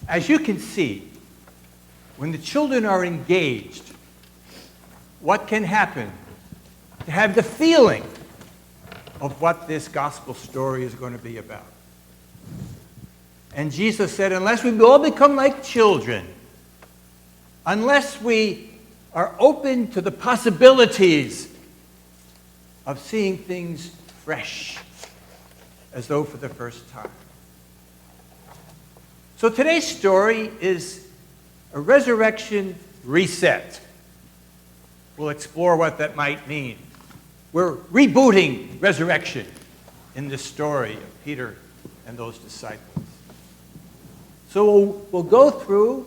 As you can see, when the children are engaged, what can happen? To have the feeling of what this gospel story is going to be about. And Jesus said, unless we all become like children, unless we are open to the possibilities of seeing things fresh, as though for the first time. So today's story is a resurrection reset. We'll explore what that might mean. We're rebooting resurrection in this story of Peter and those disciples. So we'll go through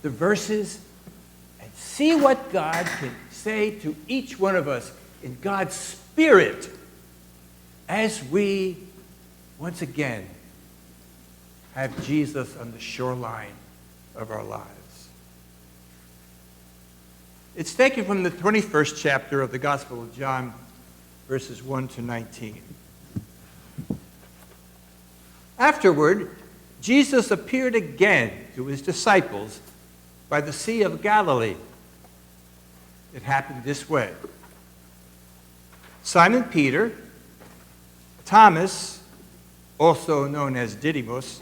the verses and see what God can say to each one of us in God's Spirit as we, once again, have Jesus on the shoreline of our lives. It's taken from the 21st chapter of the Gospel of John, verses 1 to 19. Afterward, Jesus appeared again to his disciples by the Sea of Galilee. It happened this way. Simon Peter, Thomas, also known as Didymus,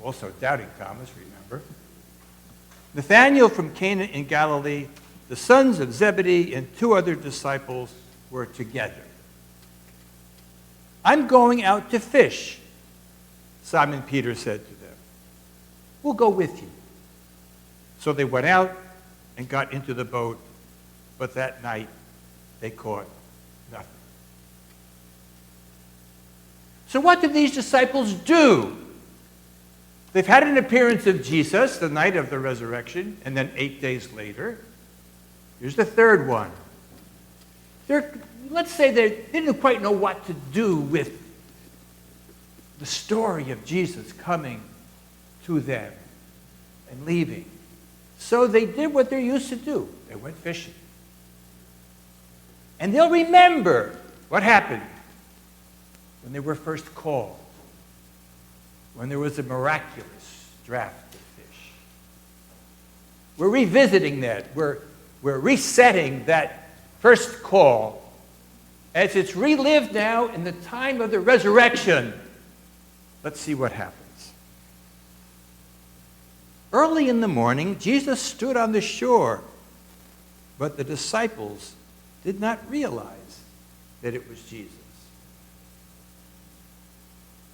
also doubting Thomas, remember, Nathanael from Cana in Galilee, the sons of Zebedee, and two other disciples were together. I'm going out to fish, Simon Peter said to them. We'll go with you. So they went out and got into the boat, but that night they caught nothing. So what did these disciples do? They've had an appearance of Jesus the night of the resurrection, and then 8 days later. Here's the third one. Let's say they didn't quite know what to do with the story of Jesus coming to them and leaving. So they did what they're used to do. They went fishing. And they'll remember what happened when they were first called, when there was a miraculous draft of fish. We're revisiting that. We're resetting that first call as it's relived now in the time of the resurrection. Let's see what happens. Early in the morning, Jesus stood on the shore, but the disciples did not realize that it was Jesus.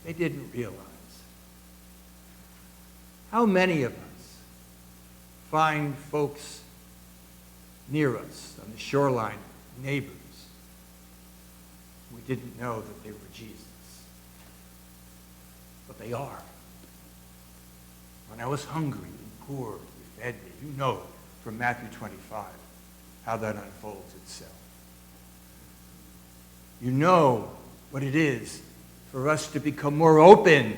They didn't realize. How many of us find folks near us on the shoreline, neighbors, we didn't know that they were Jesus? But they are. When I was hungry and poor, you fed me. You know from Matthew 25 how that unfolds itself. You know what it is for us to become more open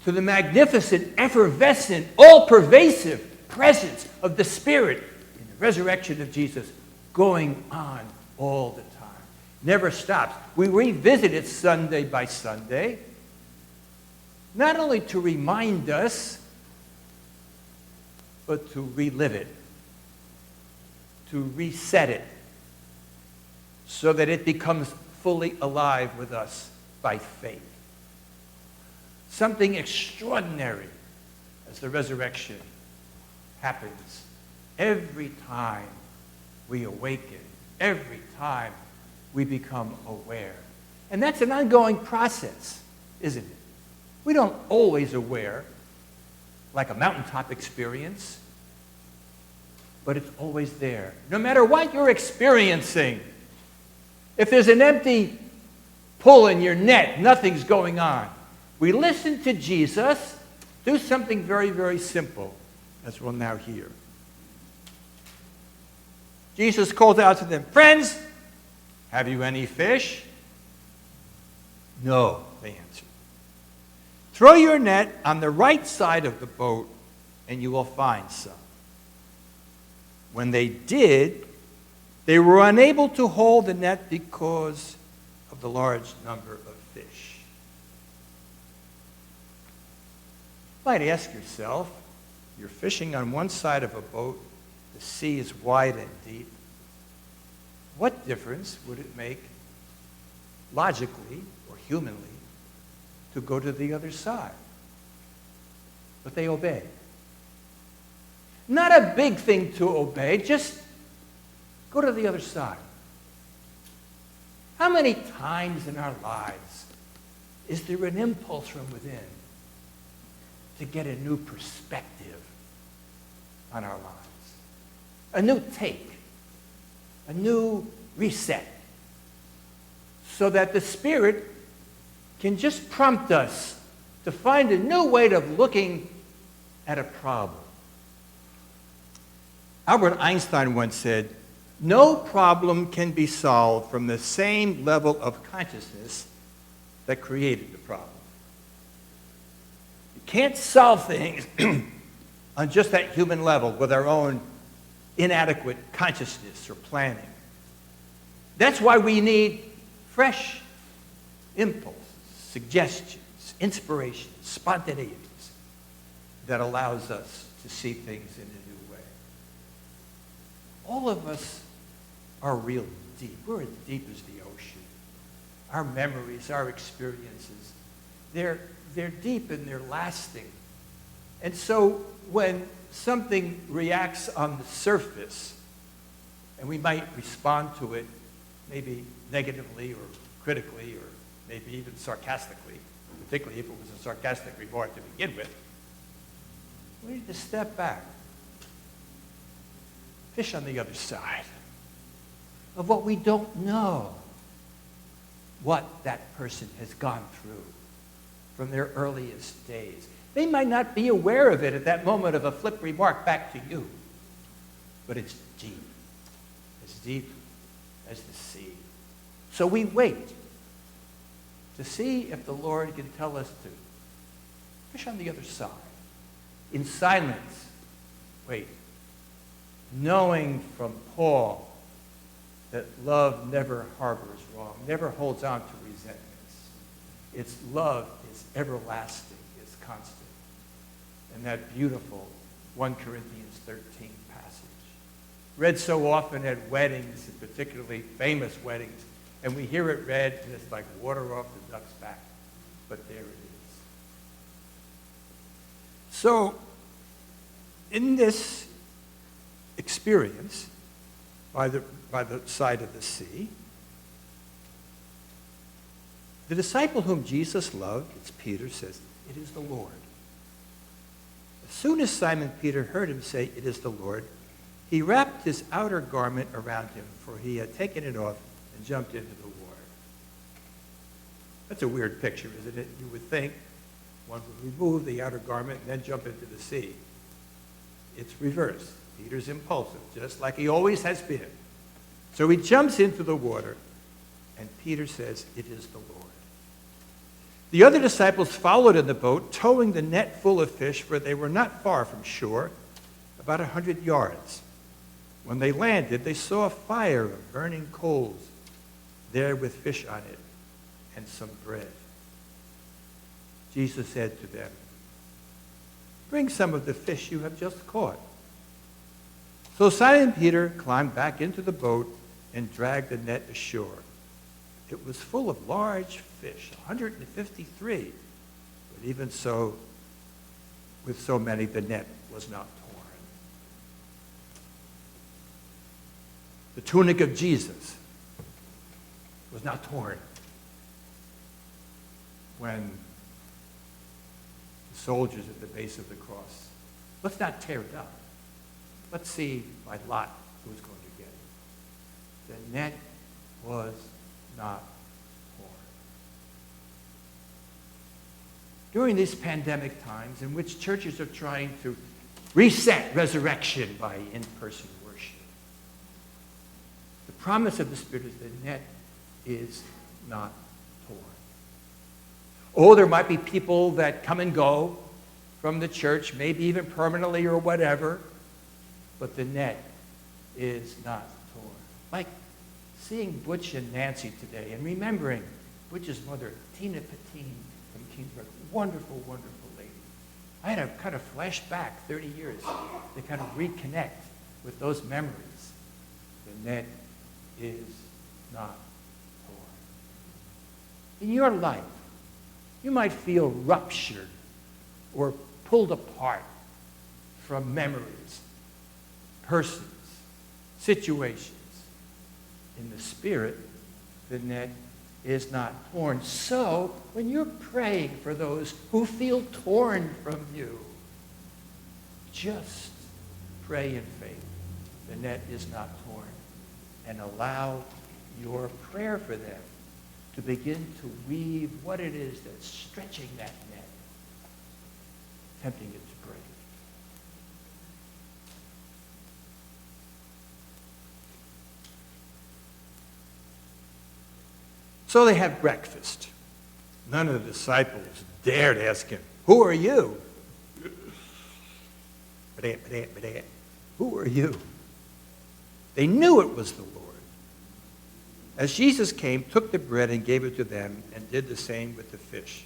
to the magnificent, effervescent, all-pervasive presence of the Spirit in the resurrection of Jesus going on all the time. Never stops. We revisit it Sunday by Sunday, not only to remind us, but to relive it, to reset it, so that it becomes fully alive with us by faith. Something extraordinary as the resurrection happens every time we awaken, every time we become aware. And that's an ongoing process, isn't it? We don't always aware, like a mountaintop experience, but it's always there. No matter what you're experiencing, if there's an empty pull in your net, nothing's going on. We listen to Jesus do something very, very simple, as we'll now hear. Jesus called out to them, "Friends, have you any fish?" "No," they answered. "Throw your net on the right side of the boat, and you will find some." When they did, they were unable to hold the net because of the large number of fish. might ask yourself, you're fishing on one side of a boat, the sea is wide and deep. What difference would it make, logically or humanly, to go to the other side? But they obeyed. Not a big thing to obey, just go to the other side. How many times in our lives is there an impulse from within to get a new perspective on our lives? A new take, a new reset, so that the Spirit can just prompt us to find a new way of looking at a problem. Albert Einstein once said, "No problem can be solved from the same level of consciousness that created the problem." You can't solve things on just that human level with our own inadequate consciousness or planning. That's why we need fresh impulses, suggestions, inspirations, spontaneities that allows us to see things in a new way. All of us are real deep. We're as deep as the ocean. Our memories, our experiences, they're deep and they're lasting. And so when something reacts on the surface, and we might respond to it maybe negatively or critically or maybe even sarcastically, particularly if it was a sarcastic remark to begin with, we need to step back, fish on the other side of what we don't know, what that person has gone through from their earliest days. They might not be aware of it at that moment of a flip remark back to you, but it's deep as the sea. So we wait to see if the Lord can tell us to fish on the other side. In silence, wait, knowing from Paul that love never harbors wrong, never holds on to resentments. Its love is everlasting, it's constant. And that beautiful 1 Corinthians 13 passage, read so often at weddings, and particularly famous weddings, and we hear it read, and it's like water off the duck's back. But there it is. So, in this experience, by the side of the sea, the disciple whom Jesus loved, it's Peter, says, "It is the Lord." As soon as Simon Peter heard him say, "It is the Lord," he wrapped his outer garment around him, for he had taken it off, and jumped into the water. That's a weird picture, isn't it? You would think one would remove the outer garment and then jump into the sea. It's reversed. Peter's impulsive, just like he always has been. So he jumps into the water, and Peter says, "It is the Lord." The other disciples followed in the boat, towing the net full of fish, for they were not far from shore, about 100 yards. When they landed, they saw a fire of burning coals there with fish on it and some bread. Jesus said to them, "Bring some of the fish you have just caught." So Simon Peter climbed back into the boat and dragged the net ashore. It was full of large fish, 153. But even so, with so many, the net was not torn. The tunic of Jesus was not torn when the soldiers at the base of the cross, let's not tear it up. Let's see by lot who's going to get it. The net was not torn. During these pandemic times in which churches are trying to reset resurrection by in-person worship, the promise of the Spirit is the net is not torn. Oh, there might be people that come and go from the church, maybe even permanently or whatever, but the net is not torn. Like seeing Butch and Nancy today and remembering Butch's mother, Tina Patine from Kingsburg, wonderful, wonderful lady. I had to kind of flash back 30 years to kind of reconnect with those memories. The net is not torn. In your life, you might feel ruptured or pulled apart from memories, persons, situations. In the spirit, the net is not torn. So, when you're praying for those who feel torn from you, just pray in faith. The net is not torn. And allow your prayer for them to begin to weave what it is that's stretching that net, tempting it to break. So they have breakfast. None of the disciples dared ask him, "Who are you?" Who are you? They knew it was the Lord. As Jesus came, took the bread and gave it to them, and did the same with the fish.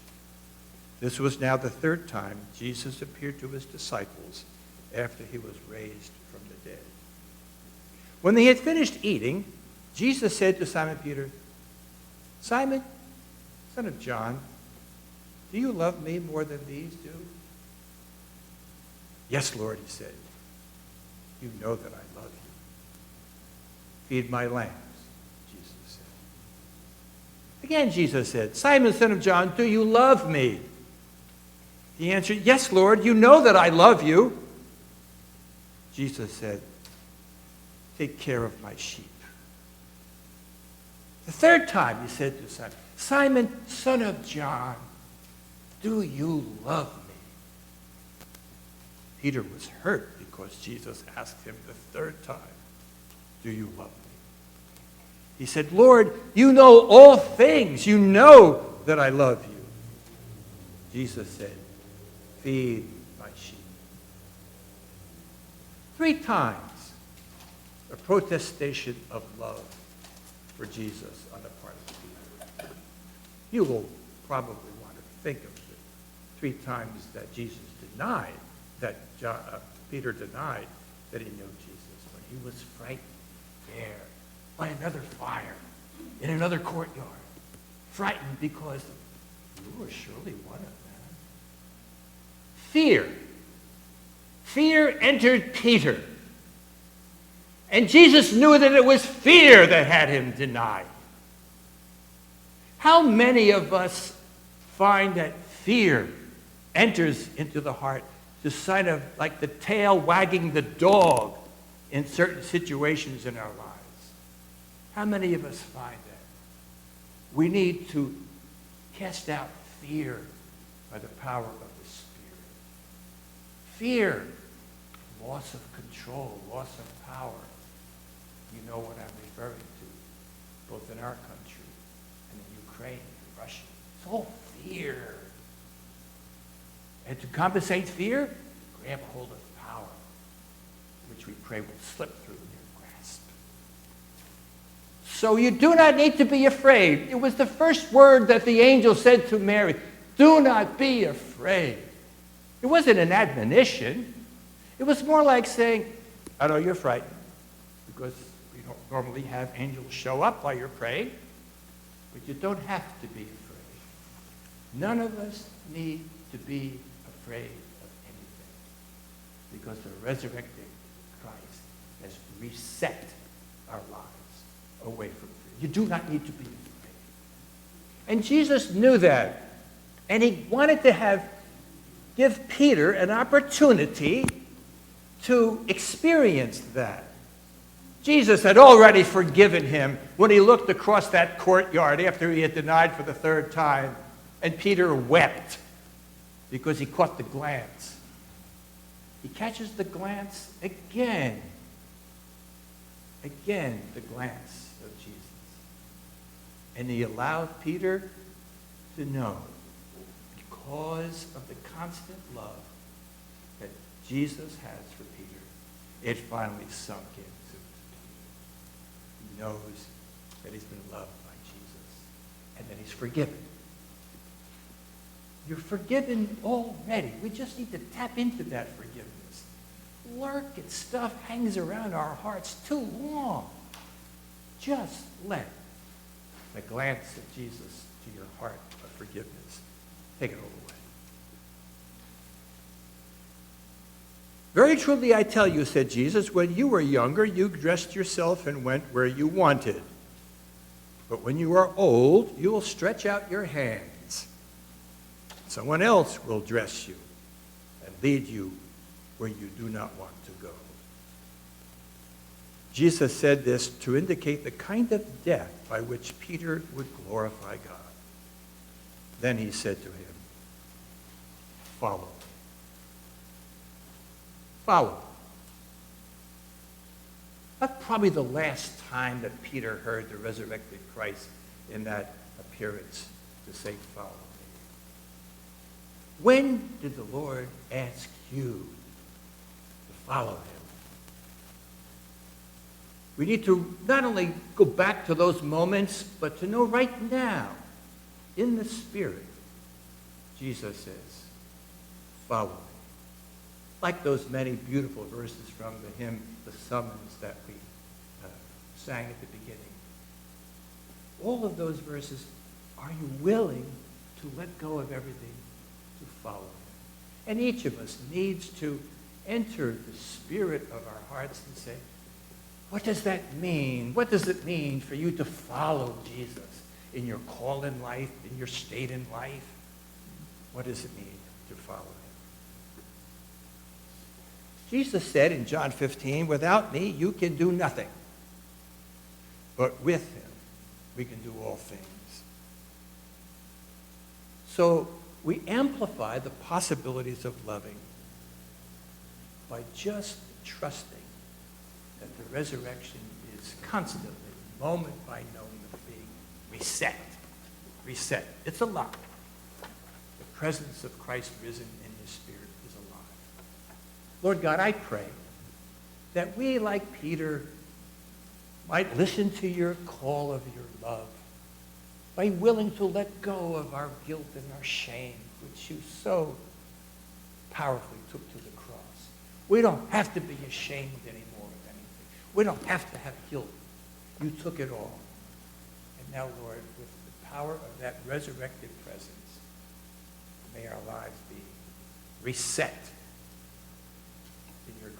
This was now the third time Jesus appeared to his disciples after he was raised from the dead. When they had finished eating, Jesus said to Simon Peter, "Simon, son of John, do you love me more than these do?" "Yes, Lord," he said. "You know that I love you. Feed my lambs," Jesus said. Again, Jesus said, "Simon, son of John, do you love me?" He answered, "Yes, Lord, you know that I love you." Jesus said, "Take care of my sheep." The third time he said to Simon, "Simon, son of John, do you love me?" Peter was hurt because Jesus asked him the third time, "Do you love me?" He said, "Lord, you know all things. You know that I love you." Jesus said, "Feed my sheep." 3 times, a protestation of love for Jesus on the part of Peter. You will probably want to think of the 3 times that Jesus denied, Peter denied that he knew Jesus, when he was frightened there by another fire in another courtyard, frightened because you were surely one of them. Fear entered Peter. And Jesus knew that it was fear that had him denied. How many of us find that fear enters into the heart to kind of like the tail wagging the dog in certain situations in our lives? How many of us find that? We need to cast out fear by the power of the Spirit. Fear, loss of control, loss of power. You know what I'm referring to, both in our country and in Ukraine and Russia. It's all fear. And to compensate fear, grab hold of power, which we pray will slip through your grasp. So you do not need to be afraid. It was the first word that the angel said to Mary. Do not be afraid. It wasn't an admonition. It was more like saying, I know you're frightened because we don't normally have angels show up while you're praying, but you don't have to be afraid. None of us need to be afraid of anything because the resurrected Christ has reset our lives away from fear. You do not need to be afraid. And Jesus knew that. And he wanted to give Peter an opportunity to experience that. Jesus had already forgiven him when he looked across that courtyard after he had denied for the 3rd time, and Peter wept because he caught the glance. He catches the glance again. Again, the glance of Jesus. And he allowed Peter to know, because of the constant love that Jesus has for Peter, it finally sunk into Peter. He knows that he's been loved by Jesus and that he's forgiven. You're forgiven already. We just need to tap into that forgiveness. Work and stuff hangs around our hearts too long. Just let the glance of Jesus to your heart of forgiveness take it all away. Very truly I tell you, said Jesus, when you were younger, you dressed yourself and went where you wanted. But when you are old, you will stretch out your hands. Someone else will dress you and lead you where you do not want to go. Jesus said this to indicate the kind of death by which Peter would glorify God. Then he said to him, follow me. Follow me. That's probably the last time that Peter heard the resurrected Christ in that appearance to say, follow me. When did the Lord ask you to follow him? We need to not only go back to those moments, but to know right now, in the Spirit, Jesus says, follow me. Like those many beautiful verses from the hymn, The Summons, that we sang at the beginning. All of those verses, are you willing to let go of everything to follow him? And each of us needs to enter the spirit of our hearts and say, what does that mean? What does it mean for you to follow Jesus in your call in life, in your state in life? What does it mean to follow him? Jesus said in John 15, without me, you can do nothing. But with him, we can do all things. So we amplify the possibilities of loving by just trusting that the resurrection is constantly, moment by moment, being reset. Reset. It's alive. The presence of Christ risen in his Spirit is alive. Lord God, I pray that we, like Peter, might listen to your call of your love, by willing to let go of our guilt and our shame, which you so powerfully took to the cross. We don't have to be ashamed anymore of anything. We don't have to have guilt. You took it all. And now, Lord, with the power of that resurrected presence, may our lives be reset in your